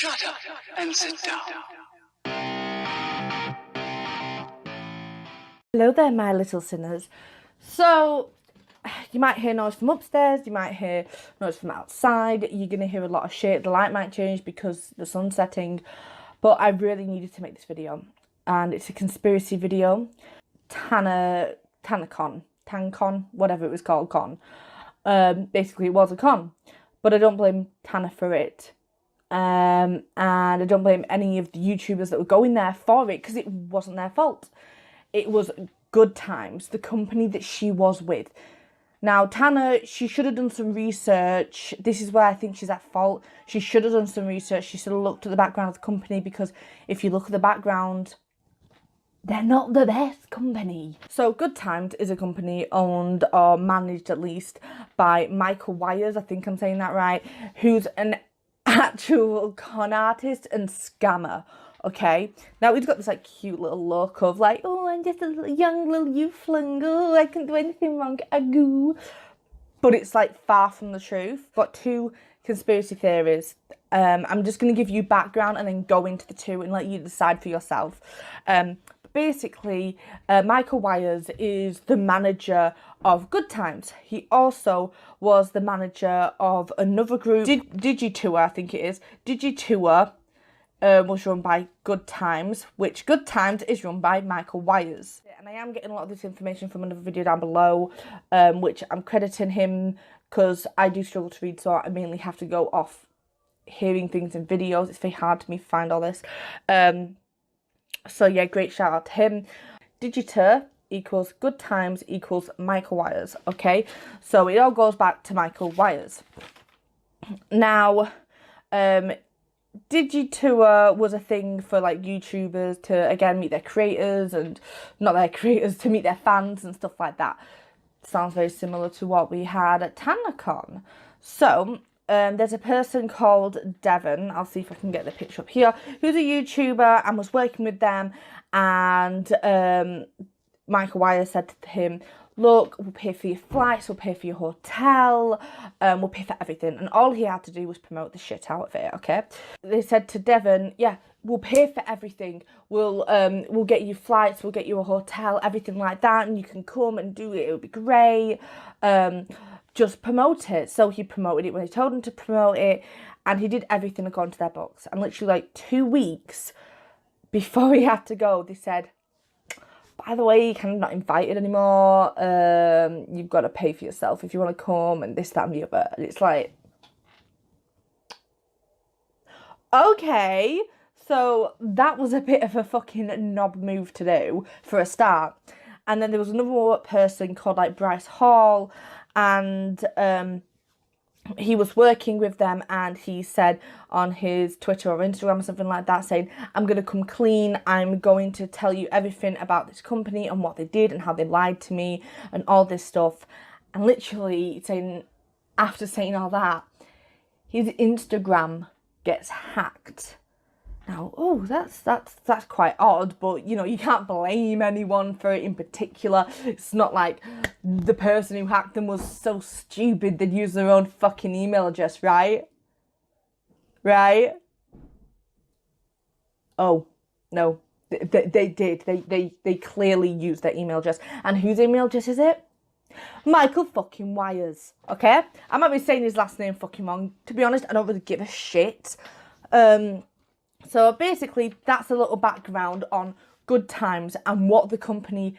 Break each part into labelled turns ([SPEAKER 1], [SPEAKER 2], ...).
[SPEAKER 1] Shut up and sit down.
[SPEAKER 2] Hello there, my little sinners. So, you might hear noise from upstairs, you might hear noise from outside, you're going to hear a lot of shit, the light might change because the sun's setting, but I really needed to make this video, and it's a conspiracy video. TanaCon, whatever it was called, basically it was a con, but I don't blame Tana for it. And I don't blame any of the YouTubers that were going there for it, because it wasn't their fault. It was Good Times, the company that she was with. Now, Tana, she should have done some research. This is where I think she's at fault. She should have done some research. She should have looked at the background of the company, because if you look at the background, they're not the best company. So Good Times is a company owned, or managed at least, by Michael Wires, I think I'm saying that right, who's an actual con artist and scammer. Okay, now he's got this like cute little look of like, oh, I'm just a young little youthling, oh, I can't do anything wrong, agoo. But it's like far from the truth. Got two conspiracy theories. I'm just going to give you background and then go into the two and let you decide for yourself. Basically, Michael Wires is the manager of Good Times. He also was the manager of another group, Digitour, I think it is. Digitour was run by Good Times, which Good Times is run by Michael Wires. And I am getting a lot of this information from another video down below, which I'm crediting him, because I do struggle to read, so I mainly have to go off hearing things in videos. It's very hard to me to find all this. So yeah, great shout out to him. Digitour equals Good Times equals Michael Wires, okay? So it all goes back to Michael Wires. Now, Digitour was a thing for like YouTubers to, again, meet their creators, and not their creators, to meet their fans and stuff like that. Sounds very similar to what we had at TanaCon. So, there's a person called Devon, I'll see if I can get the picture up here, who's a YouTuber and was working with them, and Michael Wires said to him, look, we'll pay for your flights, we'll pay for your hotel, we'll pay for everything. And all he had to do was promote the shit out of it, okay? They said to Devon, yeah, we'll pay for everything. We'll get you flights, we'll get you a hotel, everything like that, and you can come and do it, it'll be great. Just promote it. So he promoted it when they told him to promote it, and he did everything according to their books. And literally like 2 weeks before he had to go, they said, by the way, you're kind of not invited anymore. You've got to pay for yourself if you want to come, and this, that, and the other. And it's like, okay. So that was a bit of a fucking knob move to do for a start. And then there was another person called like Bryce Hall, and he was working with them, and he said on his Twitter or Instagram or something like that, saying, I'm going to come clean, I'm going to tell you everything about this company and what they did and how they lied to me and all this stuff. And literally saying, after saying all that, his Instagram gets hacked. Now, oh, that's quite odd, but, you know, you can't blame anyone for it in particular. It's not like the person who hacked them was so stupid they'd use their own fucking email address, right? Right? Oh, no. They did. They clearly used their email address. And whose email address is it? Michael fucking Wires, okay? I might be saying his last name fucking wrong. To be honest, I don't really give a shit. So basically, that's a little background on Good Times and what the company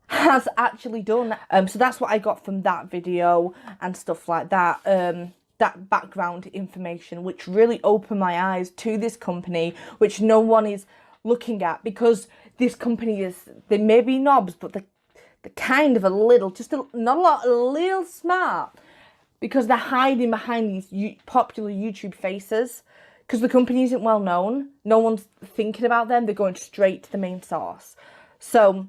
[SPEAKER 2] has actually done. So that's what I got from that video and stuff like that. That background information, which really opened my eyes to this company, which no one is looking at, because this company is, they may be knobs, but they're kind of a little, not a lot, a little smart, because they're hiding behind these popular YouTube faces. Because the company isn't well known, no one's thinking about them, they're going straight to the main source. So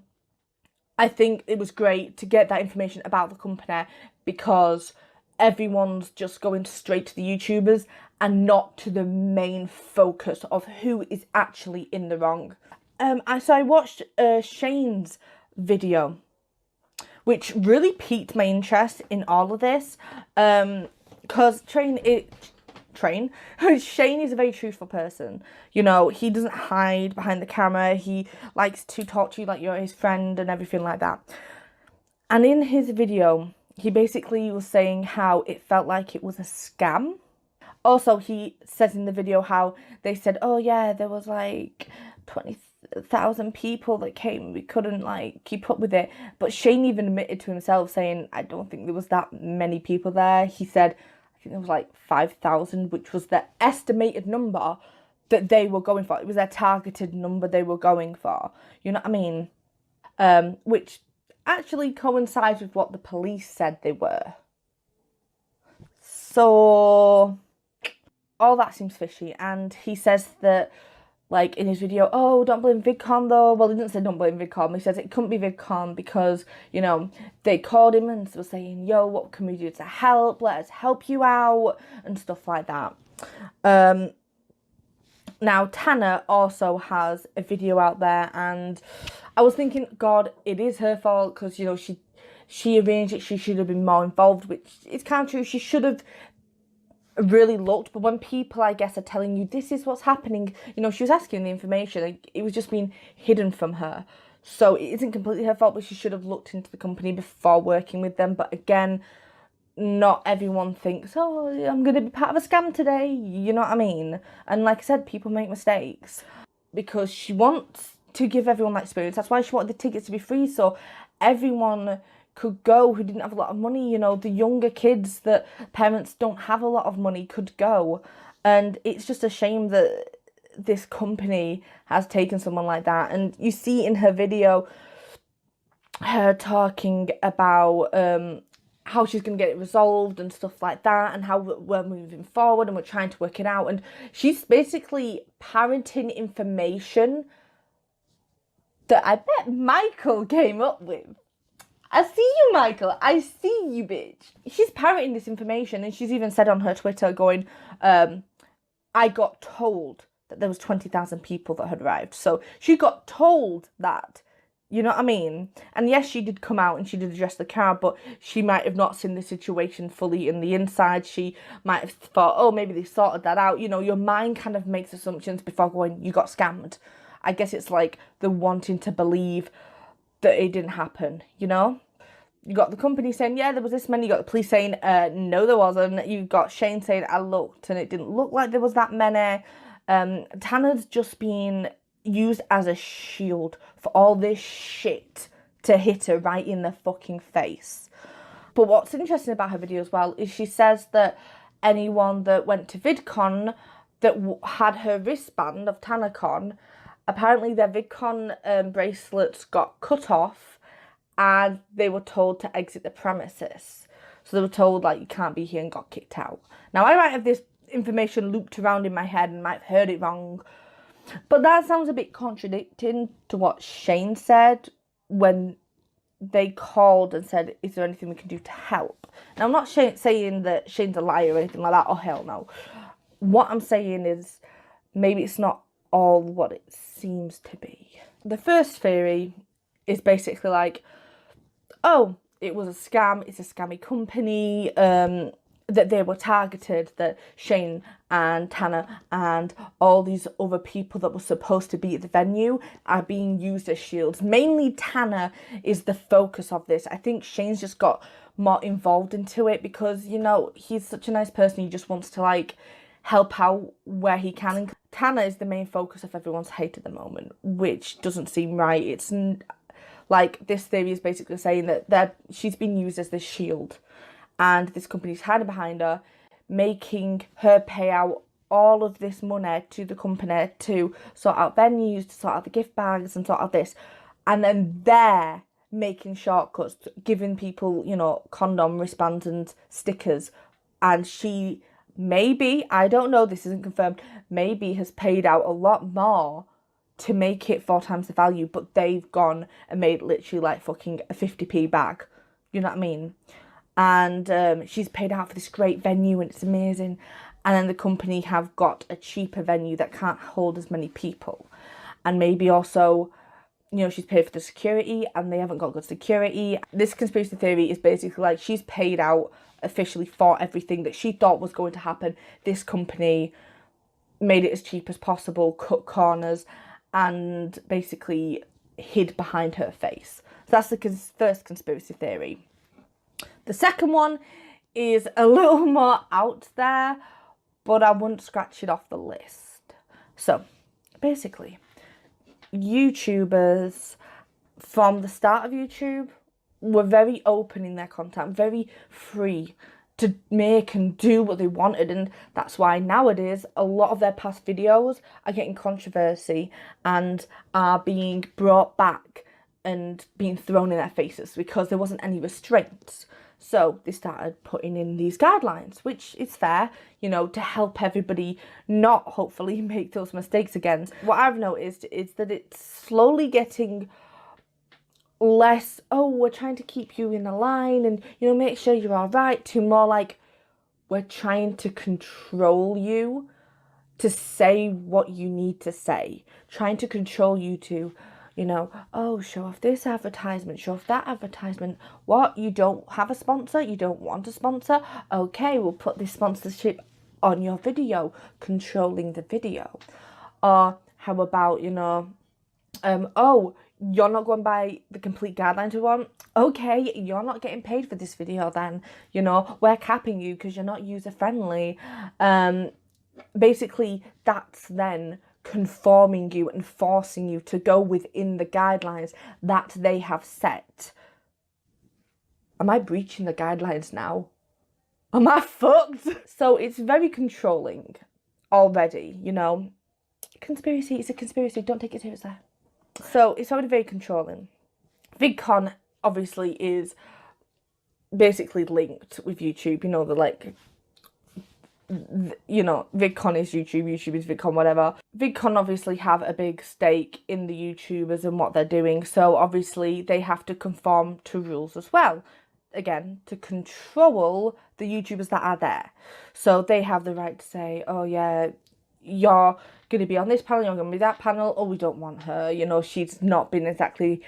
[SPEAKER 2] I think it was great to get that information about the company, because everyone's just going straight to the YouTubers and not to the main focus of who is actually in the wrong. So I watched Shane's video, which really piqued my interest in all of this, because train. Shane is a very truthful person. You know, he doesn't hide behind the camera. He likes to talk to you like you're his friend and everything like that. And in his video, he basically was saying how it felt like it was a scam. Also, he says in the video how they said, oh yeah, there was like 20,000 people that came. We couldn't like keep up with it. But Shane even admitted to himself saying, I don't think there was that many people there. He said, I think there was like 5,000, which was the estimated number that they were going for. It was their targeted number they were going for. You know what I mean? Which actually coincides with what the police said they were. So all that seems fishy. And he says that, like, in his video, oh, don't blame VidCon though. Well, he didn't say don't blame VidCon. He says it couldn't be VidCon because, you know, they called him and were saying, yo, what can we do to help? Let us help you out and stuff like that. Now, Tana also has a video out there, and I was thinking, God, it is her fault because, you know, she arranged it. She should have been more involved, which is kind of true. She should have really looked, but when people, I guess, are telling you this is what's happening, you know, she was asking the information, like, it was just being hidden from her. So it isn't completely her fault, but she should have looked into the company before working with them. But again, not everyone thinks, oh, I'm going to be part of a scam today, you know what I mean? And like I said, people make mistakes because she wants to give everyone that experience. That's why she wanted the tickets to be free, so everyone could go who didn't have a lot of money. You know, the younger kids that parents don't have a lot of money could go. And it's just a shame that this company has taken someone like that. And you see in her video her talking about how she's going to get it resolved and stuff like that, and how we're moving forward and we're trying to work it out. And she's basically parroting information that I bet Michael came up with. I see you, Michael. I see you, bitch. She's parroting this information, and she's even said on her Twitter going, I got told that there was 20,000 people that had arrived. So she got told that, you know what I mean? And yes, she did come out and she did address the crowd, but she might have not seen the situation fully in the inside. She might have thought, oh, maybe they sorted that out. You know, your mind kind of makes assumptions before going, you got scammed. I guess it's like the wanting to believe that it didn't happen, you know? You got the company saying, yeah, there was this many. You got the police saying, no, there wasn't. You got Shane saying, I looked, and it didn't look like there was that many. Tana's just been used as a shield for all this shit to hit her right in the fucking face. But what's interesting about her video as well is she says that anyone that went to VidCon that had her wristband of TanaCon, apparently their VidCon bracelets got cut off and they were told to exit the premises. So they were told, like, you can't be here, and got kicked out. Now, I might have this information looped around in my head and might have heard it wrong, but that sounds a bit contradicting to what Shane said when they called and said, is there anything we can do to help? Now, I'm not saying that Shane's a liar or anything like that. Oh, hell no. What I'm saying is maybe it's not all what it seems to be. The first theory is basically like, oh, it was a scam, it's a scammy company, that they were targeted, that Shane and Tana and all these other people that were supposed to be at the venue are being used as shields. Mainly Tana is the focus of this. I think Shane's just got more involved into it because, you know, he's such a nice person. He just wants to, like, help out where he can. And Tana is the main focus of everyone's hate at the moment, which doesn't seem right. It's like, this theory is basically saying that she's been used as this shield, and this company's hiding behind her, making her pay out all of this money to the company to sort out venues, to sort out the gift bags and sort out this. And then they're making shortcuts, giving people, you know, condom wristbands and stickers. And she maybe, I don't know, this isn't confirmed, maybe has paid out a lot more to make it 4 times the value, but they've gone and made literally like fucking a 50p bag. You know what I mean? And she's paid out for this great venue and it's amazing. And then the company have got a cheaper venue that can't hold as many people. And maybe also, you know, she's paid for the security and they haven't got good security. This conspiracy theory is basically like she's paid out officially for everything that she thought was going to happen. This company made it as cheap as possible, cut corners, and basically hid behind her face. So that's the first conspiracy theory. The second one is a little more out there, but I wouldn't scratch it off the list. So basically, YouTubers from the start of YouTube were very open in their content, very free to make and do what they wanted, and that's why nowadays a lot of their past videos are getting controversy and are being brought back and being thrown in their faces because there wasn't any restraints. So they started putting in these guidelines, which is fair, you know, to help everybody not hopefully make those mistakes again. What I've noticed is that it's slowly getting less, oh, we're trying to keep you in a line and, you know, make sure you're all right, to more like, we're trying to control you to say what you need to say, trying to control you to, you know, oh, show off this advertisement, show off that advertisement. What, you don't have a sponsor? You don't want a sponsor? Okay, we'll put this sponsorship on your video, controlling the video. Or how about, you know, oh, you're not going by the complete guidelines we want? Okay, you're not getting paid for this video then. You know, we're capping you because you're not user-friendly. Basically, that's then conforming you and forcing you to go within the guidelines that they have set. Am I breaching the guidelines now? Am I fucked? So it's very controlling already, you know. Conspiracy is a conspiracy, don't take it seriously. So it's already very controlling. VidCon obviously is basically linked with YouTube, you know, the like, you know, VidCon is YouTube, YouTube is VidCon, whatever. VidCon obviously have a big stake in the YouTubers and what they're doing, so obviously they have to conform to rules as well. Again, to control the YouTubers that are there. So they have the right to say, oh yeah, you're going to be on this panel, you're going to be that panel, oh, we don't want her, you know, she's not been exactly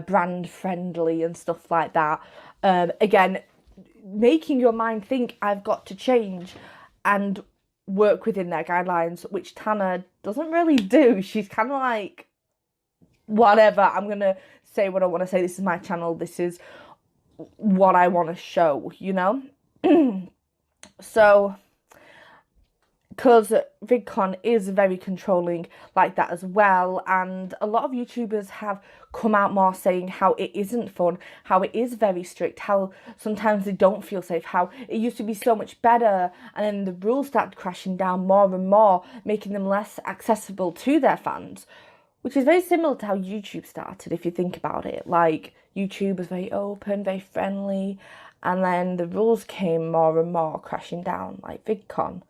[SPEAKER 2] brand friendly and stuff like that. Again, making your mind think, I've got to change and work within their guidelines, which Tana doesn't really do. She's kind of like, whatever, I'm going to say what I want to say, this is my channel, this is what I want to show, you know? So, because VidCon is very controlling like that as well, and a lot of YouTubers have come out more saying how it isn't fun, how it is very strict, how sometimes they don't feel safe, how it used to be so much better, and then the rules started crashing down more and more, making them less accessible to their fans, which is very similar to how YouTube started, if you think about it. Like, YouTube was very open, very friendly, and then the rules came more and more crashing down, like VidCon,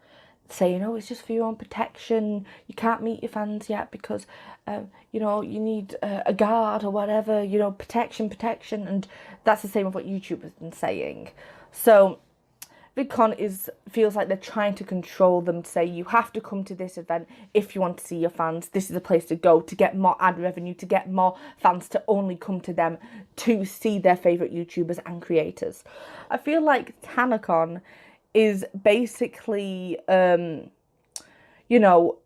[SPEAKER 2] saying, oh, it's just for your own protection, you can't meet your fans yet because, you know, you need a guard or whatever, you know, protection, and that's the same with what YouTube has been saying. So VidCon feels like they're trying to control them, to say you have to come to this event if you want to see your fans, this is the place to go to get more ad revenue, to get more fans to only come to them to see their favourite YouTubers and creators. I feel like TanaCon is basically, you know,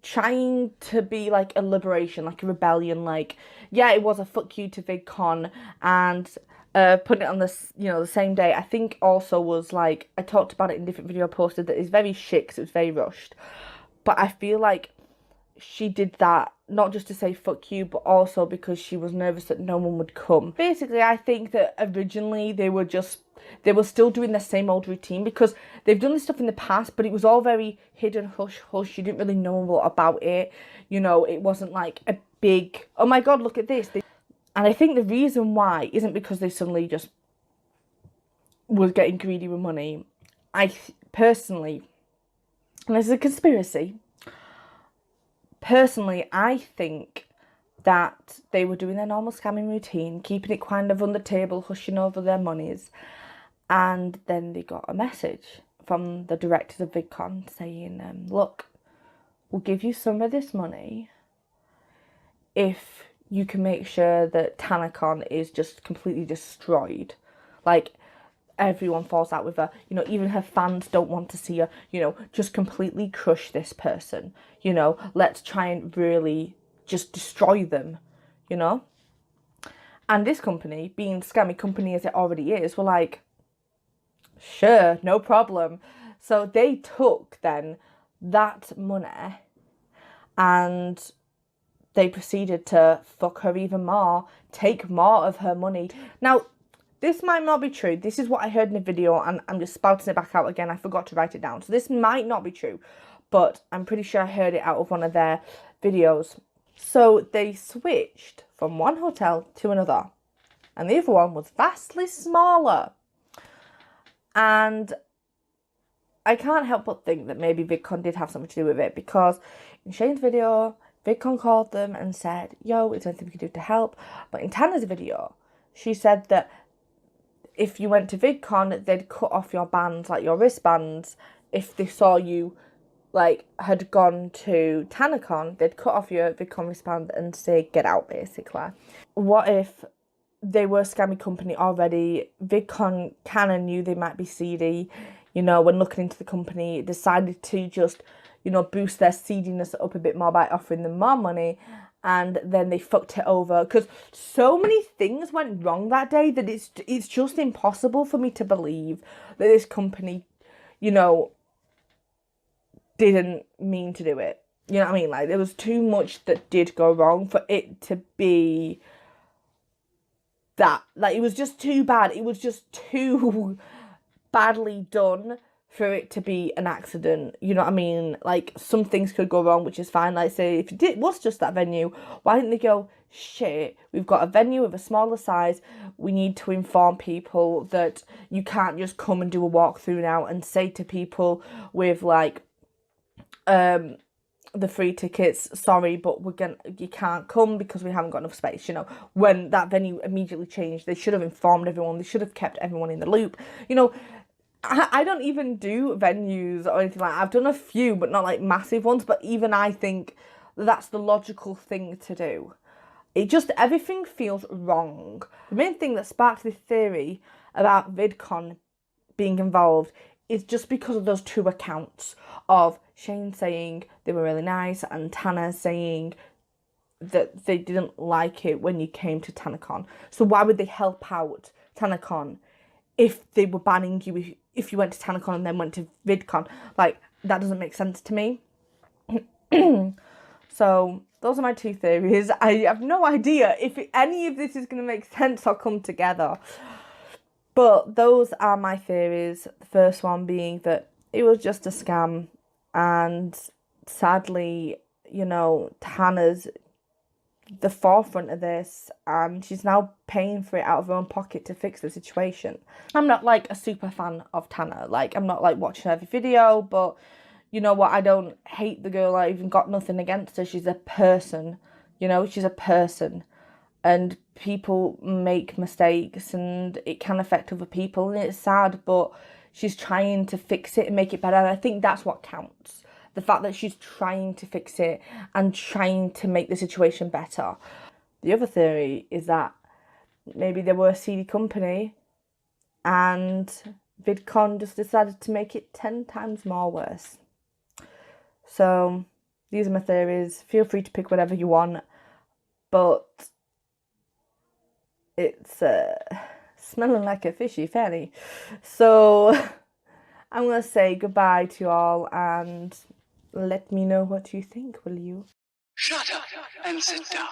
[SPEAKER 2] trying to be like a liberation, like a rebellion, like, yeah, it was a fuck you to VidCon, and putting it on this, you know, the same day, I think also was like, I talked about it in different video I posted, that it's very shit because it was very rushed, but I feel like she did that not just to say fuck you, but also because she was nervous that no one would come. Basically, I think that originally they were still doing the same old routine, because they've done this stuff in the past, but it was all very hidden, hush hush, you didn't really know a lot about it, you know, it wasn't like a big, oh my god, look at this. And I think the reason why isn't because they suddenly just was getting greedy with money. I personally, and this is a conspiracy, personally, I think that they were doing their normal scamming routine, keeping it kind of on the table, hushing over their monies, and then they got a message from the directors of VidCon saying, look, we'll give you some of this money if you can make sure that TanaCon is just completely destroyed. Like, everyone falls out with her. You know, even her fans don't want to see her, you know, just completely crush this person. You know, let's try and really just destroy them, you know? And this company, being the scammy company as it already is, were like, sure, no problem. So they took then that money and they proceeded to fuck her even more, take more of her money. Now, this might not be true. This is what I heard in a video and I'm just spouting it back out again. I forgot to write it down. So this might not be true, but I'm pretty sure I heard it out of one of their videos. So they switched from one hotel to another, and the other one was vastly smaller. And I can't help but think that maybe VidCon did have something to do with it, because in Shane's video, VidCon called them and said, yo, is there anything we can do to help? But in Tana's video, she said that if you went to VidCon, they'd cut off your bands, like your wristbands. If they saw you, like, had gone to TanaCon, they'd cut off your VidCon wristband and say, get out, basically. What if they were a scammy company already? VidCon kind of knew they might be seedy, you know, when looking into the company, decided to just, you know, boost their seediness up a bit more by offering them more money, and then they fucked it over, because so many things went wrong that day that it's just impossible for me to believe that this company, you know, didn't mean to do it. You know what I mean? Like, there was too much that did go wrong for it to be that. Like, it was just too bad. It was just too badly done for it to be an accident. You know what I mean? Like, some things could go wrong, which is fine. Like, say, if it was just that venue, why didn't they go, shit, we've got a venue of a smaller size, we need to inform people that you can't just come and do a walkthrough now, and say to people with, like, the free tickets, sorry, but you can't come because we haven't got enough space. You know, when that venue immediately changed, they should have informed everyone. They should have kept everyone in the loop. You know, I don't even do venues or anything like that. I've done a few, but not like massive ones. But even I think that's the logical thing to do. It just, everything feels wrong. The main thing that sparked this theory about VidCon being involved is just because of those two accounts of Shane saying they were really nice and Tana saying that they didn't like it when you came to TanaCon. So why would they help out TanaCon if they were banning you if you went to TanaCon and then went to VidCon? Like, that doesn't make sense to me. So those are my two theories. I have no idea if any of this is going to make sense or come together. But those are my theories. The first one being that it was just a scam, and sadly, you know, Tana's the forefront of this, and she's now paying for it out of her own pocket to fix the situation. I'm not like a super fan of Tana. Like, I'm not like watching every video, but you know what? I don't hate the girl. I even got nothing against her. She's a person, you know, she's a person. And people make mistakes and it can affect other people, and it's sad, but she's trying to fix it and make it better. And I think that's what counts. The fact that she's trying to fix it and trying to make the situation better. The other theory is that maybe they were a seedy company and VidCon just decided to make it 10 times more worse. So these are my theories. Feel free to pick whatever you want, but it's smelling like a fishy fanny. So I'm going to say goodbye to you all and let me know what you think, will you?
[SPEAKER 1] Shut up and sit down.